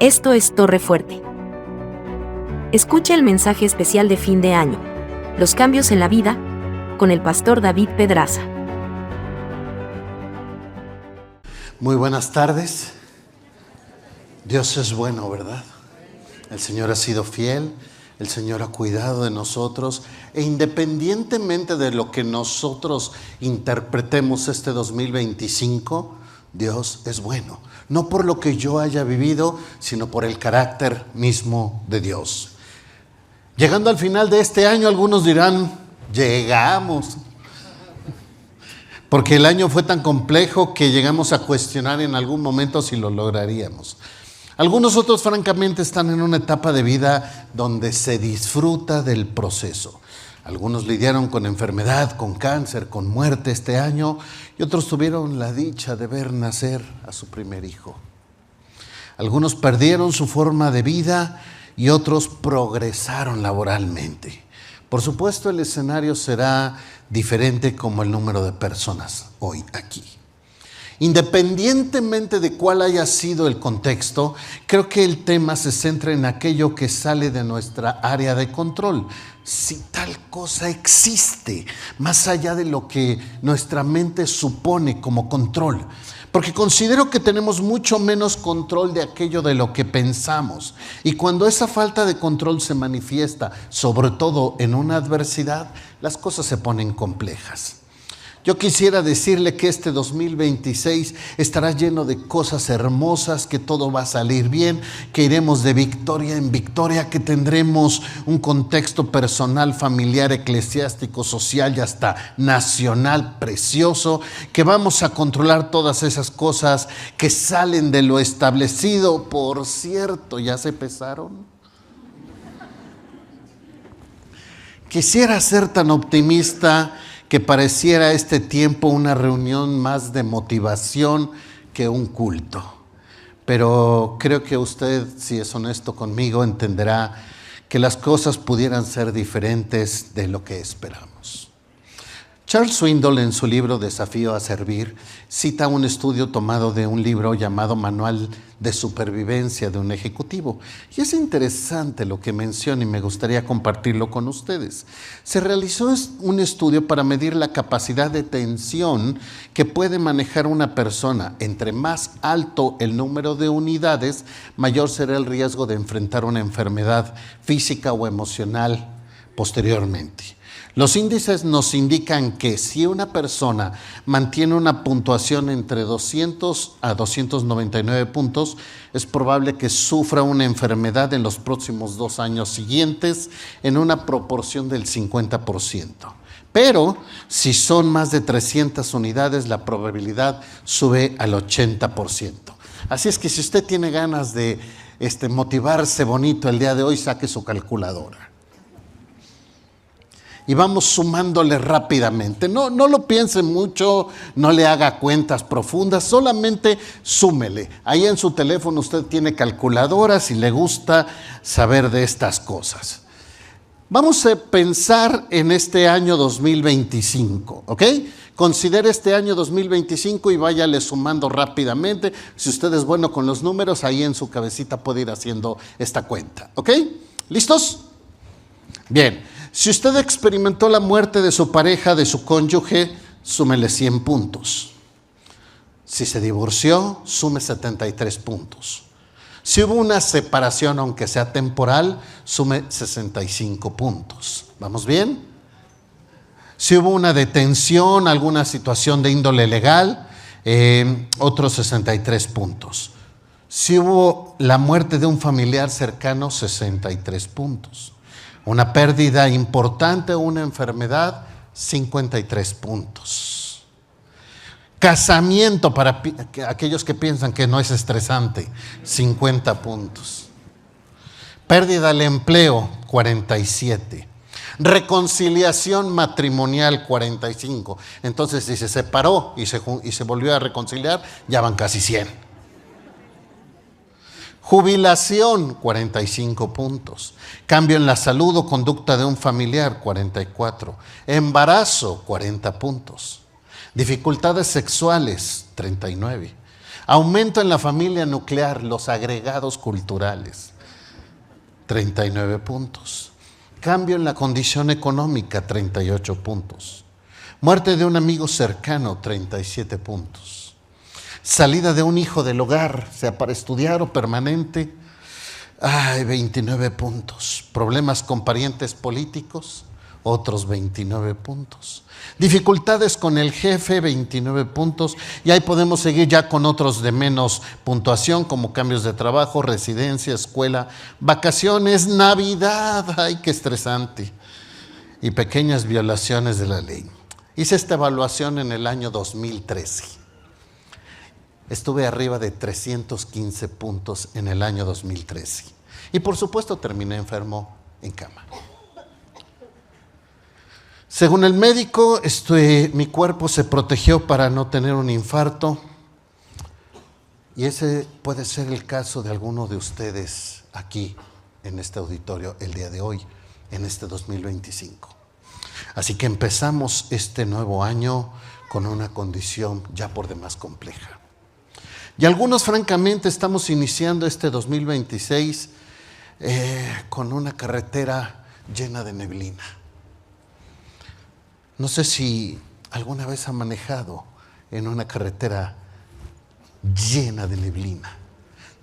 Esto es Torre Fuerte. Escucha el mensaje especial de fin de año, Los cambios en la vida, con el pastor David Pedraza. Muy buenas tardes. Dios es bueno, ¿verdad? El Señor ha sido fiel, el Señor ha cuidado de nosotros, e independientemente de lo que nosotros interpretemos este 2025, Dios es bueno. No por lo que yo haya vivido, sino por el carácter mismo de Dios. Llegando al final de este año, algunos dirán, llegamos. Porque el año fue tan complejo que llegamos a cuestionar en algún momento si lo lograríamos. Algunos otros, francamente, están en una etapa de vida donde se disfruta del proceso. Algunos lidiaron con enfermedad, con cáncer, con muerte este año, y otros tuvieron la dicha de ver nacer a su primer hijo. Algunos perdieron su forma de vida y otros progresaron laboralmente. Por supuesto, el escenario será diferente como el número de personas hoy aquí. Independientemente de cuál haya sido el contexto, creo que el tema se centra en aquello que sale de nuestra área de control. Si tal cosa existe, más allá de lo que nuestra mente supone como control. Porque considero que tenemos mucho menos control de aquello de lo que pensamos. Y cuando esa falta de control se manifiesta, sobre todo en una adversidad, las cosas se ponen complejas. Yo quisiera decirle que este 2026 estará lleno de cosas hermosas, que todo va a salir bien, que iremos de victoria en victoria, que tendremos un contexto personal, familiar, eclesiástico, social y hasta nacional precioso, que vamos a controlar todas esas cosas que salen de lo establecido. Por cierto, ¿ya se pesaron? Quisiera ser tan optimista que pareciera este tiempo una reunión más de motivación que un culto. Pero creo que usted, si es honesto conmigo, entenderá que las cosas pudieran ser diferentes de lo que esperamos. Charles Swindoll, en su libro Desafío a Servir, cita un estudio tomado de un libro llamado Manual de Supervivencia de un Ejecutivo. Y es interesante lo que menciona y me gustaría compartirlo con ustedes. Se realizó un estudio para medir la capacidad de tensión que puede manejar una persona. Entre más alto el número de unidades, mayor será el riesgo de enfrentar una enfermedad física o emocional posteriormente. Los índices nos indican que si una persona mantiene una puntuación entre 200 a 299 puntos, es probable que sufra una enfermedad en los próximos 2 años siguientes en una proporción del 50%. Pero si son más de 300 unidades, la probabilidad sube al 80%. Así es que si usted tiene ganas de motivarse bonito el día de hoy, saque su calculadora. Y vamos sumándole rápidamente. No lo piense mucho, no le haga cuentas profundas, solamente súmele. Ahí en su teléfono usted tiene calculadora si le gusta saber de estas cosas. Vamos a pensar en este año 2025, ¿ok? Considere este año 2025 y váyale sumando rápidamente. Si usted es bueno con los números, ahí en su cabecita puede ir haciendo esta cuenta, ¿ok? ¿Listos? Bien. Si usted experimentó la muerte de su pareja, de su cónyuge, súmele 100 puntos. Si se divorció, sume 73 puntos. Si hubo una separación, aunque sea temporal, sume 65 puntos. ¿Vamos bien? Si hubo una detención, alguna situación de índole legal, otros 63 puntos. Si hubo la muerte de un familiar cercano, 63 puntos. Una pérdida importante o una enfermedad, 53 puntos. Casamiento, para aquellos que piensan que no es estresante, 50 puntos. Pérdida del empleo, 47. Reconciliación matrimonial, 45. Entonces, si se separó y se volvió a reconciliar, ya van casi 100. Jubilación, 45 puntos. Cambio en la salud o conducta de un familiar, 44. Embarazo, 40 puntos. Dificultades sexuales, 39. Aumento en la familia nuclear, los agregados culturales, 39 puntos. Cambio en la condición económica, 38 puntos. Muerte de un amigo cercano, 37 puntos. Salida de un hijo del hogar, sea para estudiar o permanente, 29 puntos. Problemas con parientes políticos, otros 29 puntos. Dificultades con el jefe, 29 puntos. Y ahí podemos seguir ya con otros de menos puntuación, como cambios de trabajo, residencia, escuela, vacaciones, Navidad. ¡Ay, qué estresante! Y pequeñas violaciones de la ley. Hice esta evaluación en el año 2013. Estuve arriba de 315 puntos en el año 2013. Y por supuesto terminé enfermo en cama. Según el médico, mi cuerpo se protegió para no tener un infarto. Y ese puede ser el caso de alguno de ustedes aquí en este auditorio el día de hoy, en este 2025. Así que empezamos este nuevo año con una condición ya por demás compleja. Y algunos, francamente, estamos iniciando este 2026 con una carretera llena de neblina. No sé si alguna vez ha manejado en una carretera llena de neblina,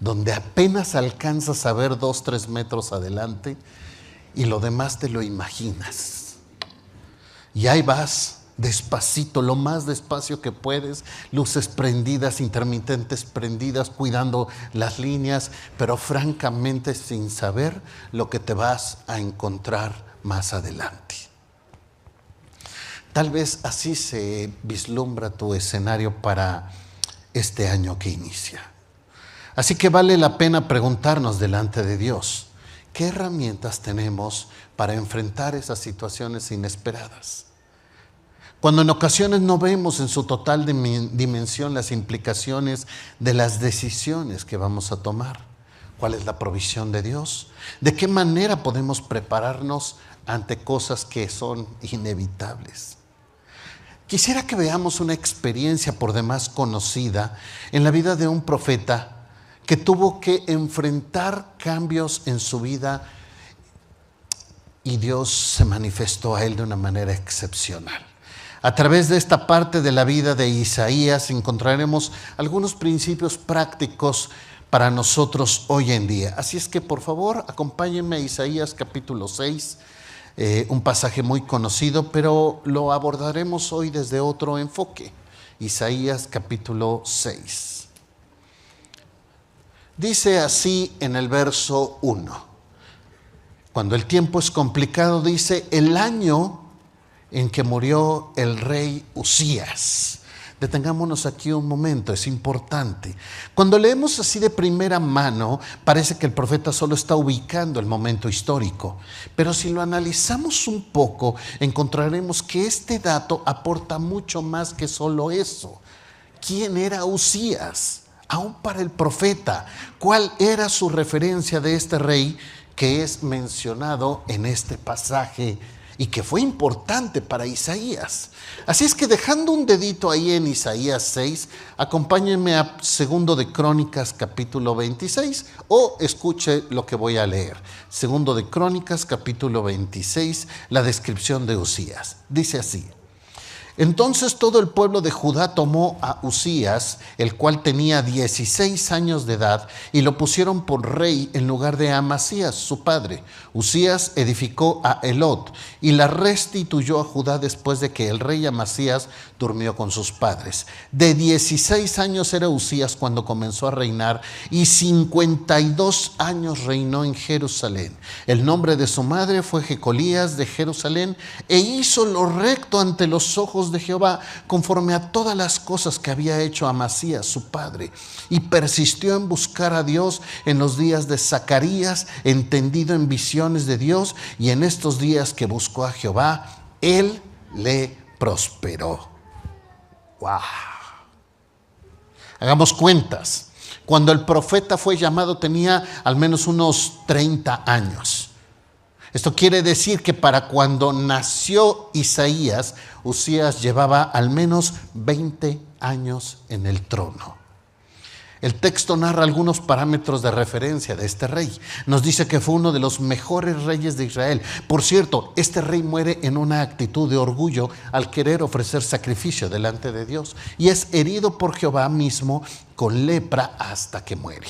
donde apenas alcanzas a ver 2-3 metros adelante y lo demás te lo imaginas. Y ahí vas, despacito, lo más despacio que puedes, luces prendidas, intermitentes prendidas, cuidando las líneas, pero francamente sin saber lo que te vas a encontrar más adelante. Tal vez así se vislumbra tu escenario para este año que inicia. Así que vale la pena preguntarnos delante de Dios, ¿qué herramientas tenemos para enfrentar esas situaciones inesperadas? Cuando en ocasiones no vemos en su total dimensión las implicaciones de las decisiones que vamos a tomar. ¿Cuál es la provisión de Dios? ¿De qué manera podemos prepararnos ante cosas que son inevitables? Quisiera que veamos una experiencia por demás conocida en la vida de un profeta que tuvo que enfrentar cambios en su vida y Dios se manifestó a él de una manera excepcional. A través de esta parte de la vida de Isaías encontraremos algunos principios prácticos para nosotros hoy en día. Así es que por favor acompáñenme a Isaías capítulo 6, un pasaje muy conocido, pero lo abordaremos hoy desde otro enfoque. Isaías capítulo 6. Dice así en el verso 1. Cuando el tiempo es complicado, dice, el año en que murió el rey Uzías. Detengámonos aquí un momento, es importante. Cuando leemos así de primera mano, parece que el profeta solo está ubicando el momento histórico. Pero si lo analizamos un poco, encontraremos que este dato aporta mucho más que solo eso. ¿Quién era Uzías? Aún para el profeta, ¿cuál era su referencia de este rey que es mencionado en este pasaje y que fue importante para Isaías? Así es que dejando un dedito ahí en Isaías 6, acompáñenme a 2 de Crónicas capítulo 26 o escuche lo que voy a leer. 2 de Crónicas capítulo 26, la descripción de Uzías. Dice así. Entonces todo el pueblo de Judá tomó a Uzías, el cual tenía 16 años de edad, y lo pusieron por rey en lugar de Amasías, su padre. Uzías edificó a Elot y la restituyó a Judá después de que el rey Amasías durmió con sus padres. De 16 años era Uzías cuando comenzó a reinar y 52 años reinó en Jerusalén. El nombre de su madre fue Jecolías de Jerusalén e hizo lo recto ante los ojos de Jehová, conforme a todas las cosas que había hecho Amasías su padre, y persistió en buscar a Dios en los días de Zacarías, entendido en visiones de Dios, y en estos días que buscó a Jehová, él le prosperó. ¡Wow! Hagamos cuentas. Cuando el profeta fue llamado tenía al menos unos 30 años. Esto quiere decir que para cuando nació Isaías, Uzías llevaba al menos 20 años en el trono. El texto narra algunos parámetros de referencia de este rey. Nos dice que fue uno de los mejores reyes de Israel. Por cierto, este rey muere en una actitud de orgullo al querer ofrecer sacrificio delante de Dios y es herido por Jehová mismo con lepra hasta que muere.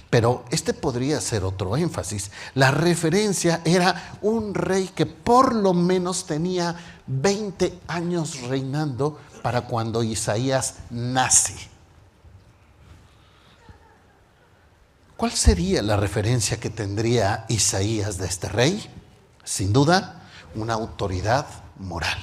Pero este podría ser otro énfasis. La referencia era un rey que por lo menos tenía 20 años reinando para cuando Isaías nace. ¿Cuál sería la referencia que tendría Isaías de este rey? Sin duda, una autoridad moral,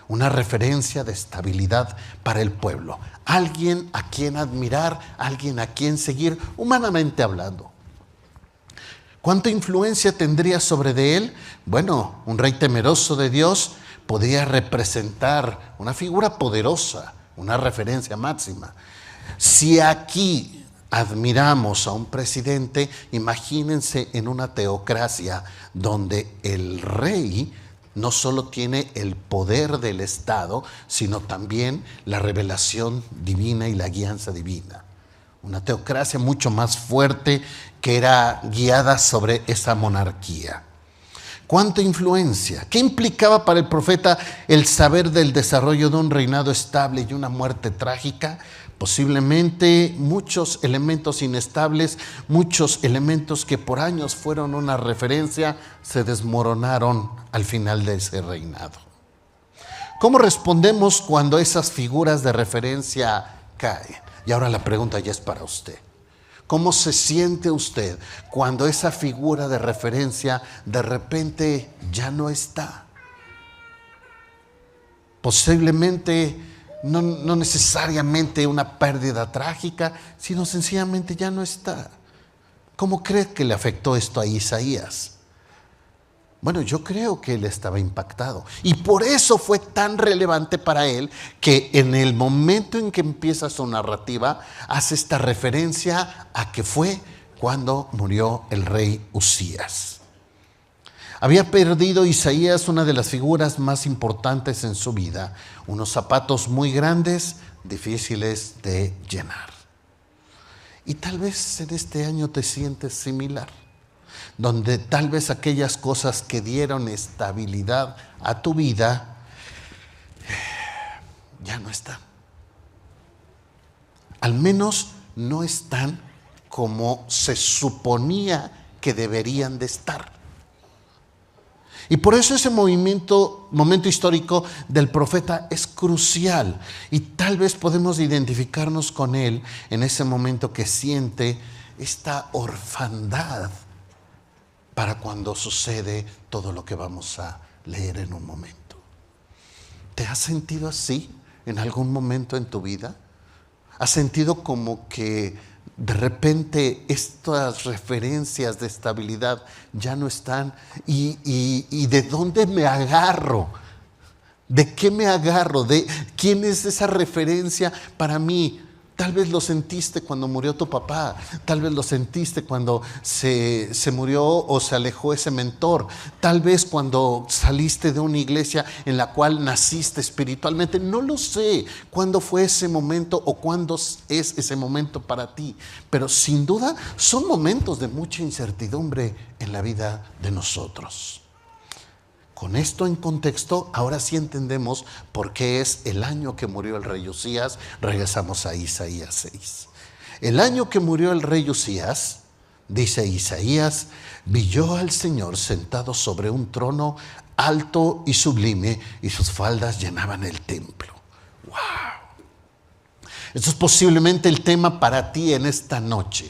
una referencia de estabilidad para el pueblo, alguien a quien admirar, alguien a quien seguir, humanamente hablando. ¿Cuánta influencia tendría sobre de él? Bueno, un rey temeroso de Dios podría representar una figura poderosa, una referencia máxima. Si aquí admiramos a un presidente, imagínense en una teocracia donde el rey no solo tiene el poder del Estado, sino también la revelación divina y la guianza divina. Una teocracia mucho más fuerte que era guiada sobre esa monarquía. ¿Cuánta influencia? ¿Qué implicaba para el profeta el saber del desarrollo de un reinado estable y una muerte trágica? Posiblemente muchos elementos inestables, muchos elementos que por años fueron una referencia, se desmoronaron al final de ese reinado. ¿Cómo respondemos cuando esas figuras de referencia caen? Y ahora la pregunta ya es para usted. ¿Cómo se siente usted cuando esa figura de referencia de repente ya no está? Posiblemente no necesariamente una pérdida trágica, sino sencillamente ya no está. ¿Cómo cree que le afectó esto a Isaías? Bueno, yo creo que él estaba impactado y por eso fue tan relevante para él que en el momento en que empieza su narrativa hace esta referencia a que fue cuando murió el rey Usías. Había perdido Isaías una de las figuras más importantes en su vida, unos zapatos muy grandes, difíciles de llenar. Y tal vez en este año te sientes similar, donde tal vez aquellas cosas que dieron estabilidad a tu vida ya no están. Al menos no están como se suponía que deberían de estar. Y por eso ese momento histórico del profeta es crucial y tal vez podemos identificarnos con él en ese momento que siente esta orfandad para cuando sucede todo lo que vamos a leer en un momento. ¿Te has sentido así en algún momento en tu vida? ¿Has sentido como que de repente estas referencias de estabilidad ya no están? ¿Y de dónde me agarro? ¿De qué me agarro? ¿De quién es esa referencia para mí? Tal vez lo sentiste cuando murió tu papá, tal vez lo sentiste cuando se murió o se alejó ese mentor, tal vez cuando saliste de una iglesia en la cual naciste espiritualmente. No lo sé cuándo fue ese momento o cuándo es ese momento para ti, pero sin duda son momentos de mucha incertidumbre en la vida de nosotros. Con esto en contexto, ahora sí entendemos por qué es el año que murió el rey Usías. Regresamos a Isaías 6. El año que murió el rey Usías, dice Isaías, vi yo al Señor sentado sobre un trono alto y sublime, y sus faldas llenaban el templo. ¡Wow! Esto es posiblemente el tema para ti en esta noche.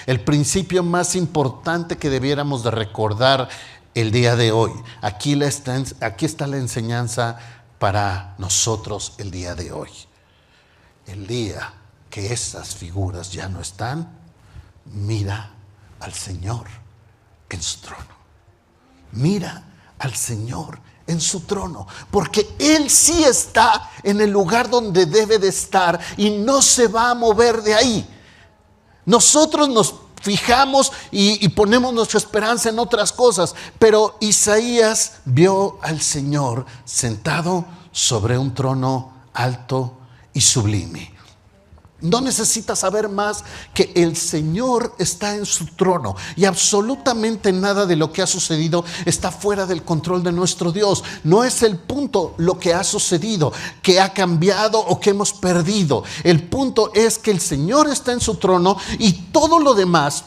El principio más importante que debiéramos de recordar el día de hoy. Aquí está la enseñanza para nosotros el día de hoy. El día que esas figuras ya no están, mira al Señor en su trono. Mira al Señor en su trono, porque Él sí está en el lugar donde debe de estar y no se va a mover de ahí. Nosotros nos fijamos y ponemos nuestra esperanza en otras cosas, pero Isaías vio al Señor sentado sobre un trono alto y sublime. No necesitas saber más que el Señor está en su trono y absolutamente nada de lo que ha sucedido está fuera del control de nuestro Dios. No es el punto lo que ha sucedido, que ha cambiado o que hemos perdido. El punto es que el Señor está en su trono y todo lo demás,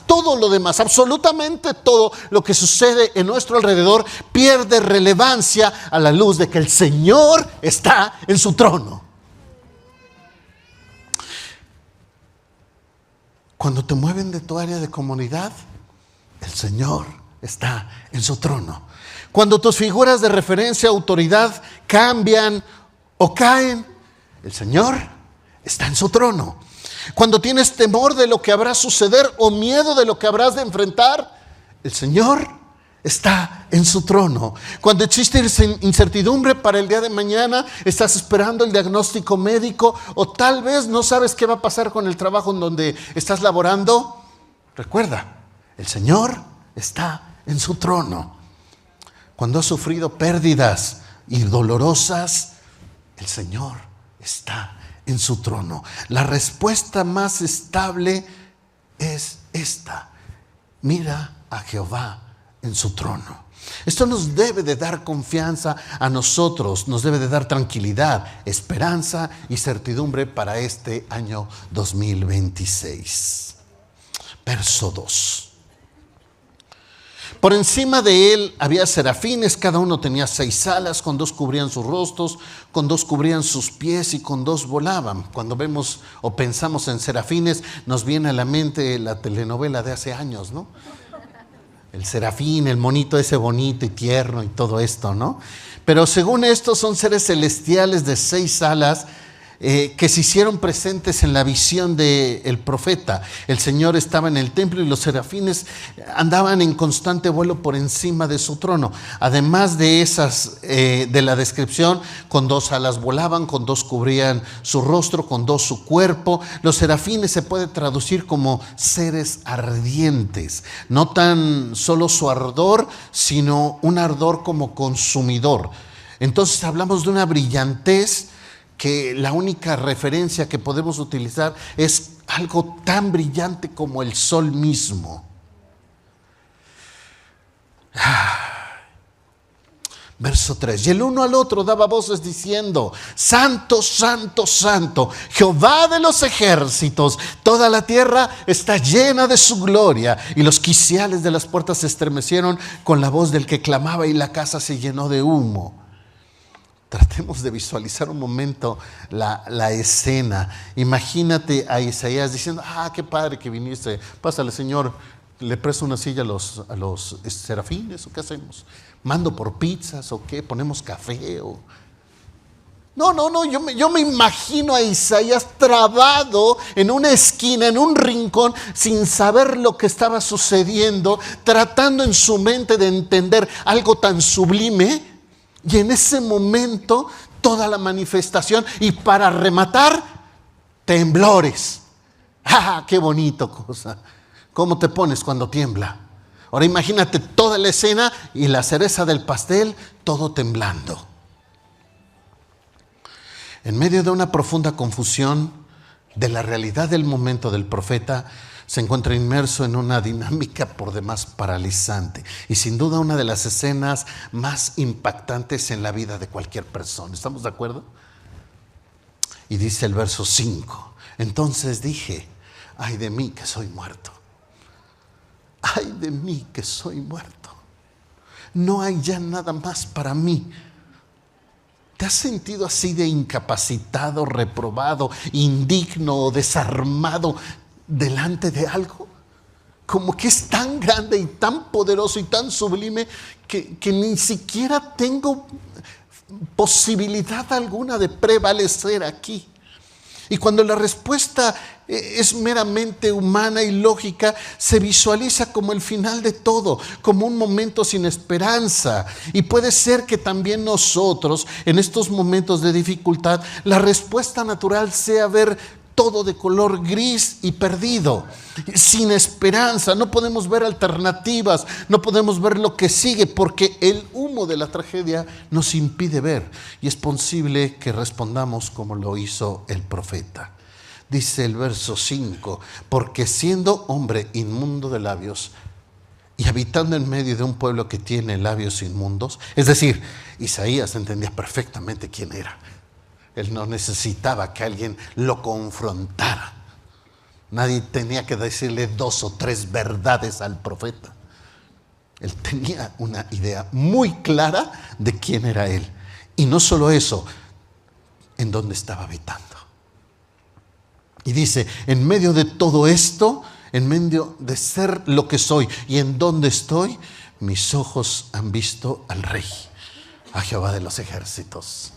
absolutamente todo lo que sucede en nuestro alrededor pierde relevancia a la luz de que el Señor está en su trono. Cuando te mueven de tu área de comodidad, el Señor está en su trono. Cuando tus figuras de referencia, autoridad cambian o caen, el Señor está en su trono. Cuando tienes temor de lo que habrá suceder o miedo de lo que habrás de enfrentar, el Señor está en su trono. Cuando existe incertidumbre para el día de mañana, estás esperando el diagnóstico médico o tal vez no sabes qué va a pasar con el trabajo en donde estás laborando, recuerda, el Señor está en su trono. Cuando has sufrido pérdidas y dolorosas, el Señor está en su trono. La respuesta más estable es esta: mira a Jehová en su trono. Esto nos debe de dar confianza a nosotros, nos debe de dar tranquilidad, esperanza y certidumbre para este año 2026. Verso 2. Por encima de él había serafines, cada uno tenía 6 alas, con 2 cubrían sus rostros, con 2 cubrían sus pies y con 2 volaban. Cuando vemos o pensamos en serafines, nos viene a la mente la telenovela de hace años, ¿no? El serafín, el monito ese bonito y tierno y todo esto, ¿no? Pero según esto son seres celestiales de 6 alas que se hicieron presentes en la visión del profeta. El Señor estaba en el templo y los serafines andaban en constante vuelo por encima de su trono. Además de esas, de la descripción, con 2 alas volaban, con 2 cubrían su rostro, con 2 su cuerpo. Los serafines se puede traducir como seres ardientes, no tan solo su ardor, sino un ardor como consumidor. Entonces hablamos de una brillantez que la única referencia que podemos utilizar es algo tan brillante como el sol mismo. Verso 3. Y el uno al otro daba voces diciendo: Santo, Santo, Santo, Jehová de los ejércitos, toda la tierra está llena de su gloria. Y los quiciales de las puertas se estremecieron con la voz del que clamaba y la casa se llenó de humo. Tratemos de visualizar un momento la escena. Imagínate a Isaías diciendo: qué padre que viniste. Pásale, Señor, le presto una silla a los serafines, ¿o qué hacemos? ¿Mando por pizzas o qué? ¿Ponemos café? No, yo me imagino a Isaías trabado en una esquina, en un rincón, sin saber lo que estaba sucediendo, tratando en su mente de entender algo tan sublime. Y en ese momento, toda la manifestación, y para rematar, temblores. ¡Qué bonito cosa! ¿Cómo te pones cuando tiembla? Ahora imagínate toda la escena y la cereza del pastel, todo temblando. En medio de una profunda confusión de la realidad del momento del profeta, se encuentra inmerso en una dinámica por demás paralizante y sin duda una de las escenas más impactantes en la vida de cualquier persona. ¿Estamos de acuerdo? Y dice el verso 5: Entonces dije: ay de mí que soy muerto. Ay de mí que soy muerto. No hay ya nada más para mí. ¿Te has sentido así de incapacitado, reprobado, indigno o desarmado delante de algo? Como que es tan grande y tan poderoso y tan sublime que ni siquiera tengo posibilidad alguna de prevalecer aquí. Y cuando la respuesta es meramente humana y lógica, se visualiza como el final de todo, como un momento sin esperanza. Y puede ser que también nosotros, en estos momentos de dificultad, la respuesta natural sea ver todo de color gris y perdido, sin esperanza. No podemos ver alternativas, no podemos ver lo que sigue, porque el humo de la tragedia nos impide ver. Y es posible que respondamos como lo hizo el profeta. Dice el verso 5, porque siendo hombre inmundo de labios y habitando en medio de un pueblo que tiene labios inmundos, es decir, Isaías entendía perfectamente quién era. Él no necesitaba que alguien lo confrontara. Nadie tenía que decirle 2 o 3 verdades al profeta. Él tenía una idea muy clara de quién era él. Y no solo eso, en dónde estaba habitando. Y dice, en medio de todo esto, en medio de ser lo que soy y en dónde estoy, mis ojos han visto al Rey, a Jehová de los ejércitos.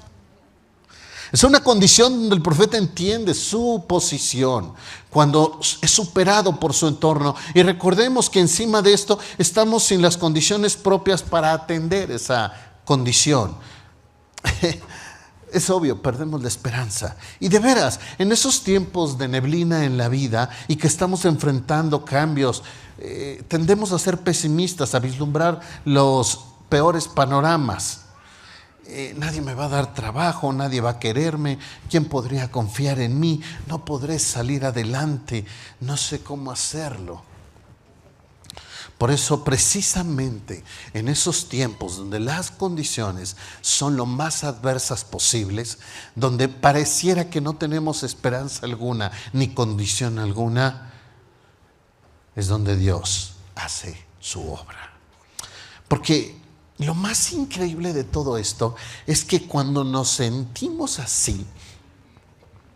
Es una condición donde el profeta entiende su posición cuando es superado por su entorno. Y recordemos que encima de esto estamos sin las condiciones propias para atender esa condición. Es obvio, perdemos la esperanza. Y de veras, en esos tiempos de neblina en la vida y que estamos enfrentando cambios, tendemos a ser pesimistas, a vislumbrar los peores panoramas. Nadie me va a dar trabajo, nadie va a quererme, ¿quién podría confiar en mí? No podré salir adelante, no sé cómo hacerlo. Por eso precisamente en esos tiempos donde las condiciones son lo más adversas posibles, donde pareciera que no tenemos esperanza alguna ni condición alguna, es donde Dios hace su obra. Porque lo más increíble de todo esto es que cuando nos sentimos así,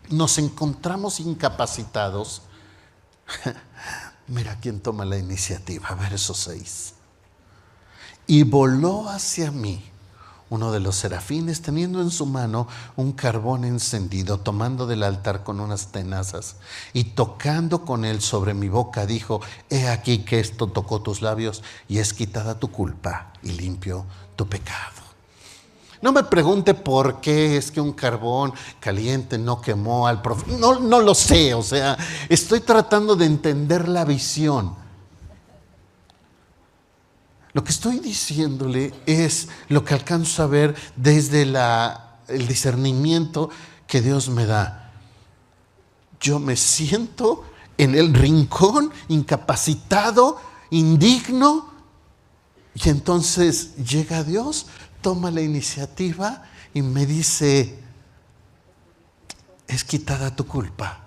nos encontramos incapacitados. Mira quién toma la iniciativa, verso 6. Y voló hacia mí uno de los serafines, teniendo en su mano un carbón encendido, tomando del altar con unas tenazas, y tocando con él sobre mi boca, dijo: he aquí que esto tocó tus labios, y es quitada tu culpa, y limpio tu pecado. No me pregunte por qué es que un carbón caliente no quemó al profeta. No lo sé, o sea, estoy tratando de entender la visión. Lo que estoy diciéndole es lo que alcanzo a ver desde el discernimiento que Dios me da. Yo me siento en el rincón, incapacitado, indigno, y entonces llega Dios, toma la iniciativa y me dice: es quitada tu culpa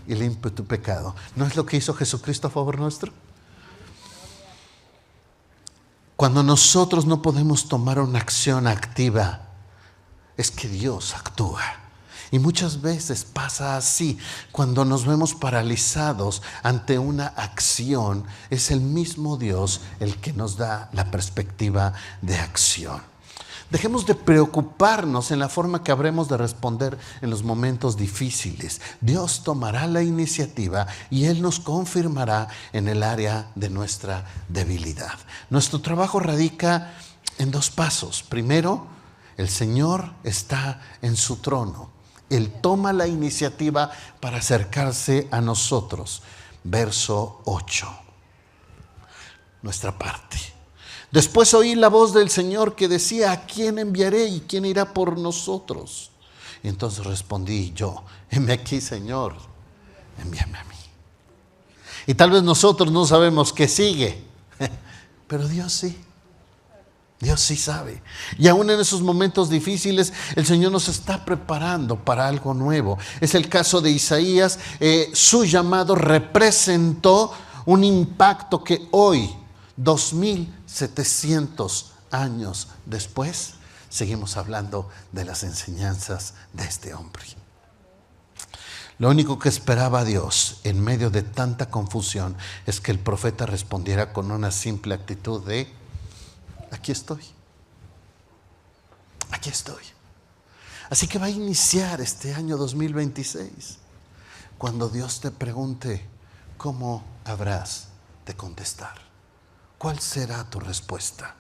y limpio tu pecado. ¿No es lo que hizo Jesucristo a favor nuestro? Cuando nosotros no podemos tomar una acción activa, es que Dios actúa. Y muchas veces pasa así, cuando nos vemos paralizados ante una acción, es el mismo Dios el que nos da la perspectiva de acción. Dejemos de preocuparnos en la forma que habremos de responder en los momentos difíciles. Dios tomará la iniciativa y Él nos confirmará en el área de nuestra debilidad. Nuestro trabajo radica en 2 pasos. Primero, el Señor está en su trono. Él toma la iniciativa para acercarse a nosotros. Verso 8. Nuestra parte. Después oí la voz del Señor que decía: ¿a quién enviaré y quién irá por nosotros? Y entonces respondí yo: heme aquí, Señor, envíame a mí. Y tal vez nosotros no sabemos qué sigue, pero Dios sí. Dios sí sabe. Y aún en esos momentos difíciles, el Señor nos está preparando para algo nuevo. Es el caso de Isaías. Su llamado representó un impacto que hoy, 2700 años después, seguimos hablando de las enseñanzas de este hombre. Lo único que esperaba Dios en medio de tanta confusión es que el profeta respondiera con una simple actitud de: aquí estoy. Aquí estoy. Así que va a iniciar este año 2026 cuando Dios te pregunte: ¿cómo habrás de contestar? ¿Cuál será tu respuesta?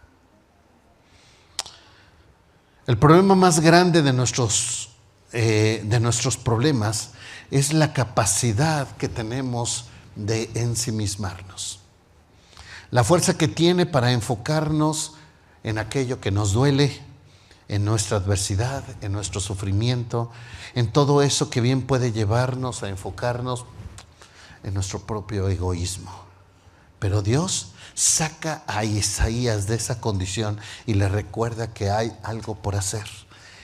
El problema más grande de nuestros problemas es la capacidad que tenemos de ensimismarnos. La fuerza que tiene para enfocarnos en aquello que nos duele, en nuestra adversidad, en nuestro sufrimiento, en todo eso que bien puede llevarnos a enfocarnos en nuestro propio egoísmo. Pero Dios saca a Isaías de esa condición y le recuerda que hay algo por hacer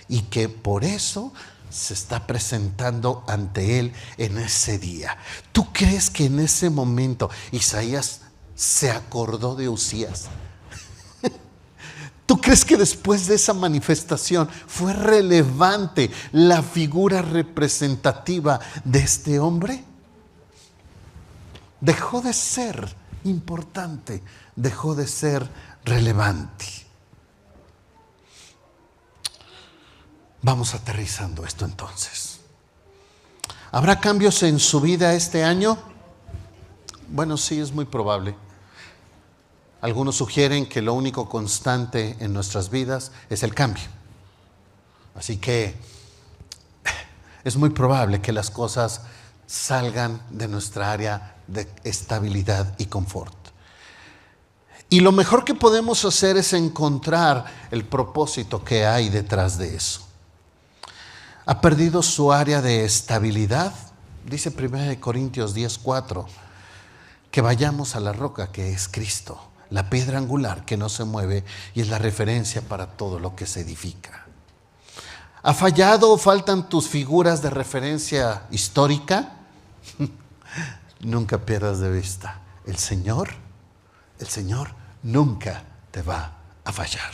y que por eso se está presentando ante él en ese día. ¿Tú crees que en ese momento Isaías se acordó de Usías? ¿Tú crees que después de esa manifestación fue relevante la figura representativa de este hombre? Dejó de ser importante, dejó de ser relevante. Vamos aterrizando esto entonces. ¿Habrá cambios en su vida este año? Bueno, sí, es muy probable. Algunos sugieren que lo único constante en nuestras vidas es el cambio. Así que es muy probable que las cosas salgan de nuestra área de estabilidad y confort. Y lo mejor que podemos hacer es encontrar el propósito que hay detrás de eso. ¿Ha perdido su área de estabilidad? Dice 1 Corintios 10:4, que vayamos a la roca que es Cristo, la piedra angular que no se mueve y es la referencia para todo lo que se edifica. ¿Ha fallado o faltan tus figuras de referencia histórica? Nunca pierdas de vista, el Señor nunca te va a fallar.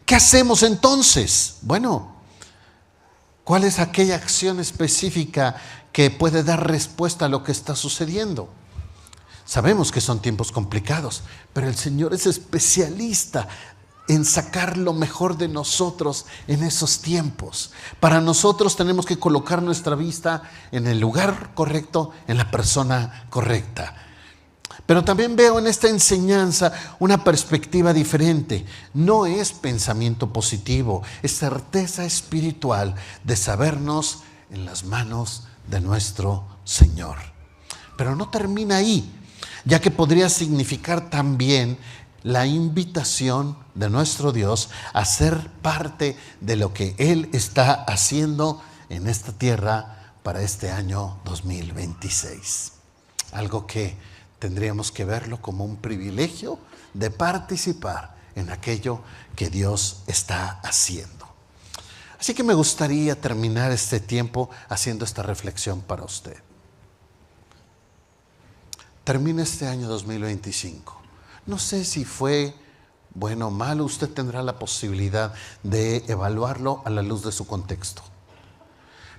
¿Qué hacemos entonces? Bueno, ¿cuál es aquella acción específica que puede dar respuesta a lo que está sucediendo? Sabemos que son tiempos complicados, pero el Señor es especialista en sacar lo mejor de nosotros en esos tiempos. Para nosotros tenemos que colocar nuestra vista en el lugar correcto, en la persona correcta. Pero también veo en esta enseñanza una perspectiva diferente. No es pensamiento positivo, es certeza espiritual de sabernos en las manos de nuestro Señor. Pero no termina ahí, ya que podría significar también la invitación de nuestro Dios a ser parte de lo que Él está haciendo en esta tierra para este año 2026. Algo que tendríamos que verlo como un privilegio de participar en aquello que Dios está haciendo. Así que me gustaría terminar este tiempo haciendo esta reflexión para usted. Termina este año 2025. No sé si fue bueno o malo, usted tendrá la posibilidad de evaluarlo a la luz de su contexto.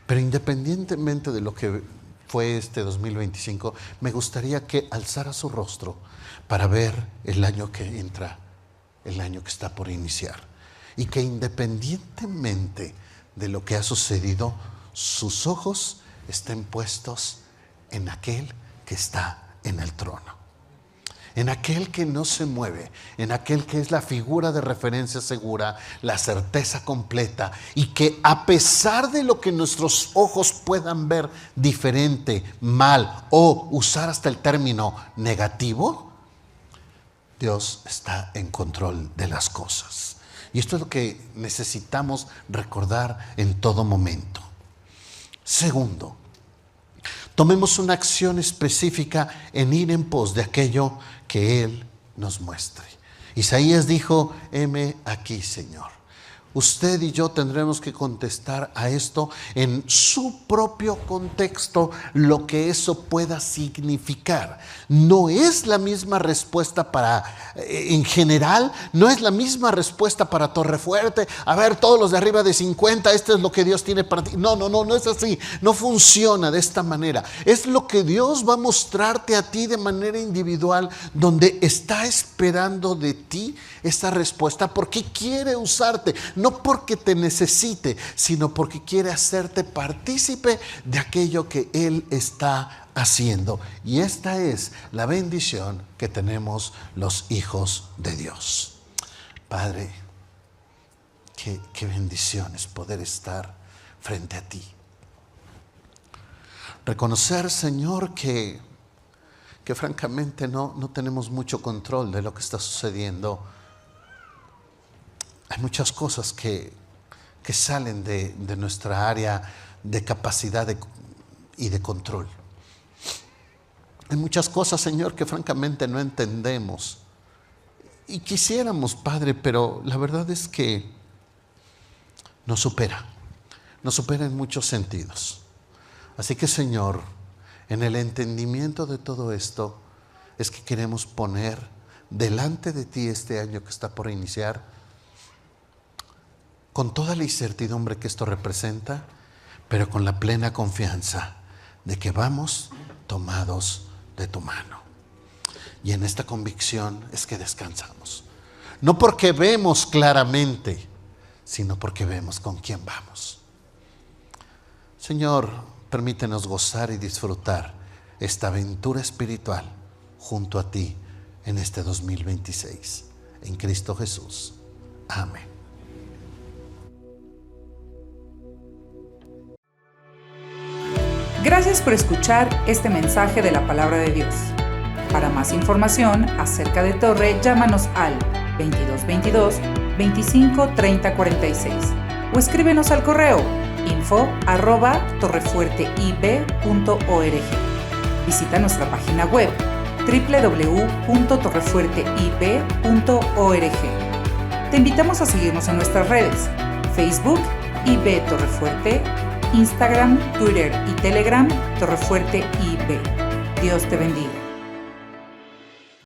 Pero independientemente de lo que fue este 2025, me gustaría que alzara su rostro para ver el año que entra, el año que está por iniciar. Y que independientemente de lo que ha sucedido, sus ojos estén puestos en aquel que está en el trono, en aquel que no se mueve, en aquel que es la figura de referencia segura, la certeza completa, y que a pesar de lo que nuestros ojos puedan ver diferente, mal o usar hasta el término negativo, Dios está en control de las cosas. Y esto es lo que necesitamos recordar en todo momento. Segundo, tomemos una acción específica en ir en pos de aquello que Él nos muestre. Isaías dijo: heme aquí, Señor. Usted y yo tendremos que contestar a esto en su propio contexto, lo que eso pueda significar. No es la misma respuesta en general, no es la misma respuesta para Torrefuerte. A ver, todos los de arriba de 50, esto es lo que Dios tiene para ti. No es así, no funciona de esta manera. Es lo que Dios va a mostrarte a ti de manera individual, donde está esperando de ti esa respuesta, porque quiere usarte. No porque te necesite, sino porque quiere hacerte partícipe de aquello que Él está haciendo. Y esta es la bendición que tenemos los hijos de Dios. Padre, qué bendición es poder estar frente a ti. Reconocer, Señor, que francamente no tenemos mucho control de lo que está sucediendo hay muchas cosas que salen de nuestra área de capacidad y de control. Hay muchas cosas, Señor, que francamente no entendemos. Y quisiéramos, Padre, pero la verdad es que nos supera en muchos sentidos. Así que, Señor, en el entendimiento de todo esto, es que queremos poner delante de ti este año que está por iniciar, con toda la incertidumbre que esto representa, pero con la plena confianza de que vamos tomados de tu mano. Y en esta convicción es que descansamos. No porque vemos claramente, sino porque vemos con quién vamos. Señor, permítenos gozar y disfrutar esta aventura espiritual junto a ti en este 2026. En Cristo Jesús. Amén. Gracias por escuchar este mensaje de la Palabra de Dios. Para más información acerca de Torre, llámanos al 2222 25 30 46 o escríbenos al correo info@torrefuerteib.org. Visita nuestra página web www.torrefuerteib.org. Te invitamos a seguirnos en nuestras redes: Facebook, IB Torrefuerte, Instagram, Twitter y Telegram, Torrefuerte IB. Dios te bendiga.